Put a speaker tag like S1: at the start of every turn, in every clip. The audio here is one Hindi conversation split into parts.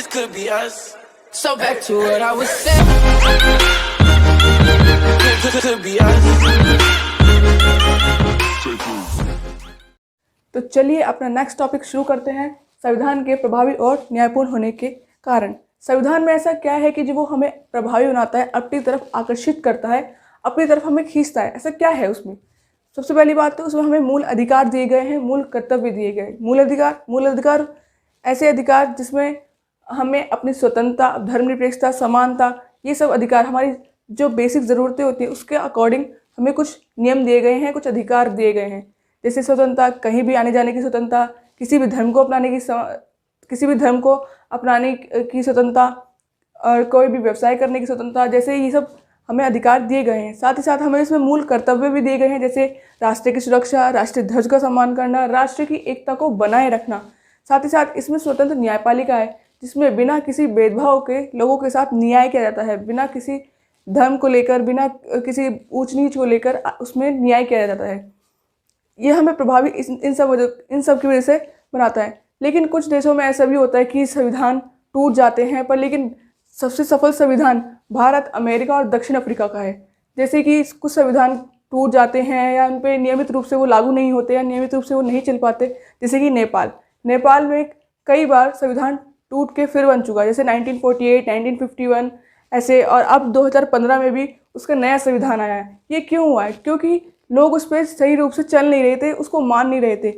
S1: this could be us. So back to what I was saying. Could be us.
S2: तो चलिए अपना नेक्स्ट टॉपिक शुरू करते हैं, संविधान के प्रभावी और न्यायपूर्ण होने के कारण। संविधान में ऐसा क्या है कि जो वो हमें प्रभावी बनाता है, अपनी तरफ आकर्षित करता है, अपनी तरफ हमें खींचता है? ऐसा क्या है उसमें? सबसे पहली बात तो उसमें हमें मूल अधिकार दिए गए हैं, मूल कर्तव्य दिए गए। मूल अधिकार ऐसे अधिकार जिसमें हमें अपनी स्वतंत्रता, धर्मनिरपेक्षता, समानता, ये सब अधिकार, हमारी जो बेसिक ज़रूरतें होती हैं उसके अकॉर्डिंग हमें कुछ नियम दिए गए हैं, कुछ अधिकार दिए गए हैं। जैसे स्वतंत्रता, कहीं भी आने जाने की स्वतंत्रता, किसी भी धर्म को अपनाने की स्वतंत्रता, और कोई भी व्यवसाय करने की स्वतंत्रता, जैसे ये सब हमें अधिकार दिए गए हैं। साथ ही साथ हमें इसमें मूल कर्तव्य भी दिए गए हैं, जैसे राष्ट्र की सुरक्षा, राष्ट्रीय ध्वज का सम्मान करना, राष्ट्र की एकता को बनाए रखना। साथ ही साथ इसमें स्वतंत्र न्यायपालिका है, जिसमें बिना किसी भेदभाव के लोगों के साथ न्याय किया जाता है, बिना किसी धर्म को लेकर, बिना किसी ऊंच नीच को लेकर उसमें न्याय किया जाता है। ये हमें प्रभावी इन सब की वजह से बनाता है। लेकिन कुछ देशों में ऐसा भी होता है कि संविधान टूट जाते हैं, पर लेकिन सबसे सफल संविधान भारत, अमेरिका और दक्षिण अफ्रीका का है। जैसे कि कुछ संविधान टूट जाते हैं या उन पर नियमित रूप से वो लागू नहीं होते या नियमित रूप से वो नहीं चल पाते, जैसे कि नेपाल में कई बार संविधान टूट के फिर बन चुका है, जैसे 1948, 1951 ऐसे, और अब 2015 में भी उसका नया संविधान आया है। ये क्यों हुआ है? क्योंकि लोग उस पर सही रूप से चल नहीं रहे थे, उसको मान नहीं रहे थे।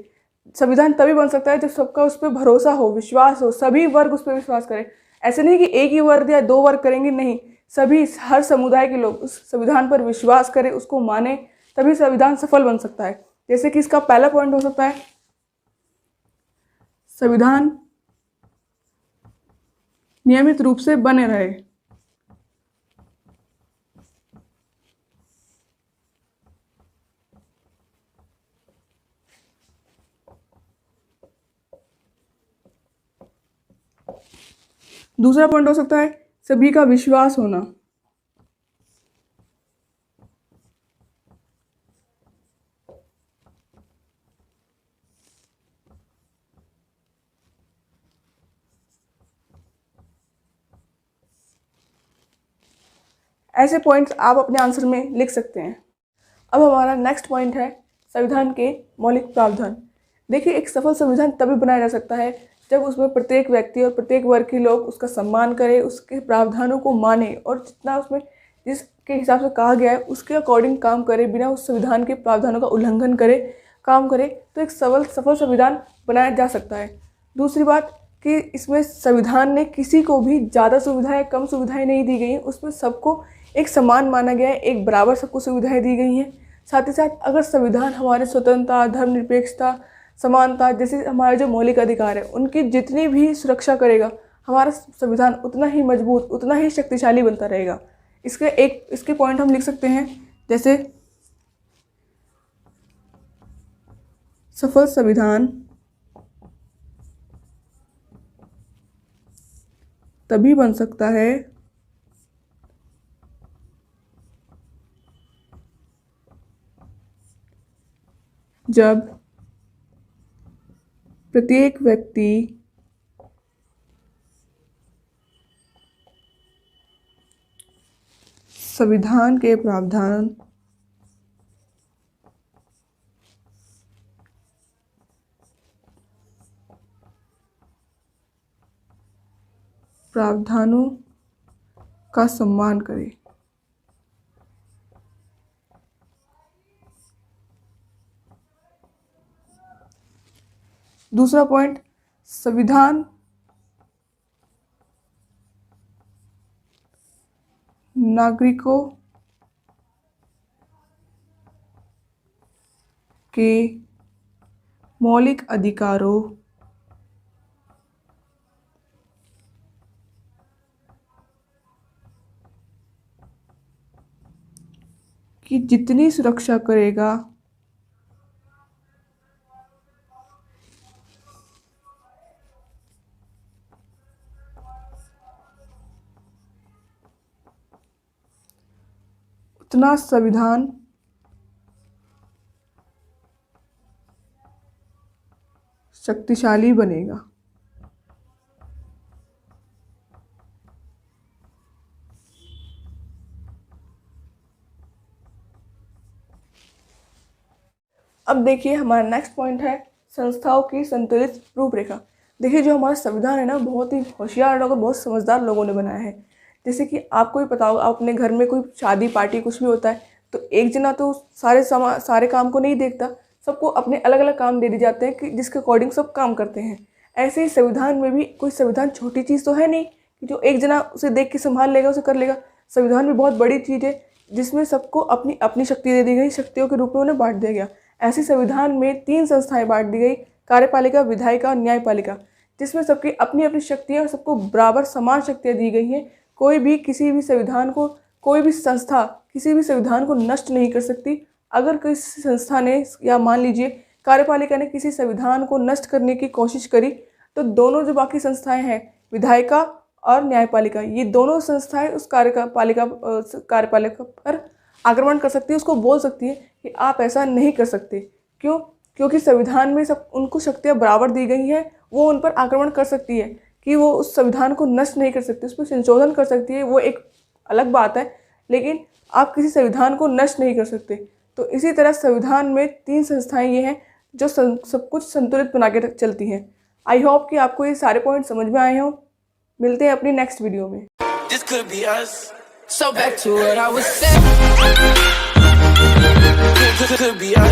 S2: संविधान तभी बन सकता है जब सबका उस पर भरोसा हो, विश्वास हो, सभी वर्ग उस पर विश्वास करें। ऐसे नहीं कि एक ही वर्ग या दो वर्ग करेंगे, नहीं, सभी, हर समुदाय के लोग उस संविधान पर विश्वास करें, उसको माने, तभी संविधान सफल बन सकता है। जैसे कि इसका पहला पॉइंट हो सकता है, संविधान नियमित रूप से बने रहे। दूसरा पॉइंट हो सकता है सभी का विश्वास होना। ऐसे पॉइंट्स आप अपने आंसर में लिख सकते हैं। अब हमारा नेक्स्ट पॉइंट है संविधान के मौलिक प्रावधान। देखिए, एक सफल संविधान तभी बनाया जा सकता है जब उसमें प्रत्येक व्यक्ति और प्रत्येक वर्ग के लोग उसका सम्मान करें, उसके प्रावधानों को माने, और जितना उसमें जिसके हिसाब से कहा गया है उसके अकॉर्डिंग काम करे, बिना उस संविधान के प्रावधानों का उल्लंघन करे काम करे, तो एक सफल संविधान बनाया जा सकता है। दूसरी बात कि इसमें संविधान ने किसी को भी ज़्यादा सुविधाएं, कम सुविधाएं नहीं दी गई हैं, उसमें सबको एक समान माना गया है, एक बराबर सबको सुविधाएं दी गई हैं। साथ ही साथ अगर संविधान हमारे स्वतंत्रता, धर्मनिरपेक्षता, समानता जैसे हमारे जो मौलिक अधिकार है उनकी जितनी भी सुरक्षा करेगा, हमारा संविधान उतना ही मजबूत, उतना ही शक्तिशाली बनता रहेगा। इसके पॉइंट हम लिख सकते हैं, जैसे सफल संविधान तभी बन सकता है जब प्रत्येक व्यक्ति संविधान के प्रावधानों का सम्मान करे। दूसरा पॉइंट, संविधान नागरिकों के मौलिक अधिकारों की जितनी सुरक्षा करेगा उतना संविधान शक्तिशाली बनेगा। अब देखिए हमारा नेक्स्ट पॉइंट है संस्थाओं की संतुलित रूपरेखा। देखिए जो हमारा संविधान है ना, बहुत ही होशियार लोग और बहुत समझदार लोगों ने बनाया है। जैसे कि आपको भी पता होगा, आप अपने घर में कोई शादी पार्टी कुछ भी होता है तो एक जना तो सारे काम को नहीं देखता, सबको अपने अलग अलग काम दे दिए जाते हैं कि जिसके अकॉर्डिंग सब काम करते हैं। ऐसे ही संविधान में भी कोई संविधान छोटी चीज़ तो है नहीं कि जो एक जना उसे देख के संभाल लेगा, उसे कर लेगा। संविधान भी बहुत बड़ी चीज़ है जिसमें सबको अपनी अपनी शक्ति दे दी गई, शक्तियों के रूप में उन्हें बांट दिया गया। ऐसे संविधान में 3 संस्थाएं बांट दी गई, कार्यपालिका, विधायिका और न्यायपालिका, जिसमें सबकी अपनी अपनी शक्तियाँ और सबको बराबर समान शक्तियाँ दी गई हैं। कोई भी किसी भी संविधान को, कोई भी संस्था किसी भी संविधान को नष्ट नहीं कर सकती। अगर किसी संस्था ने या मान लीजिए कार्यपालिका ने किसी संविधान को नष्ट करने की कोशिश करी तो दोनों जो बाकी संस्थाएं हैं, विधायिका और न्यायपालिका, ये दोनों संस्थाएं उस कार्यपालिका पर आक्रमण कर सकती है, उसको बोल सकती है कि आप ऐसा नहीं कर सकते। क्यों? क्योंकि संविधान में सब उनको शक्तियाँ बराबर दी गई हैं। वो उन पर आक्रमण कर सकती है कि वो उस संविधान को नष्ट नहीं कर सकती, उस पर संशोधन कर सकती है, वो एक अलग बात है, लेकिन आप किसी संविधान को नष्ट नहीं कर सकते। तो इसी तरह संविधान में 3 संस्थाएं ये हैं जो सब कुछ संतुलित बना के चलती हैं। आई होप कि आपको ये सारे पॉइंट समझ में आए हों। मिलते हैं अपनी नेक्स्ट वीडियो में।
S1: This could be us. So back to what I was saying. Could be us.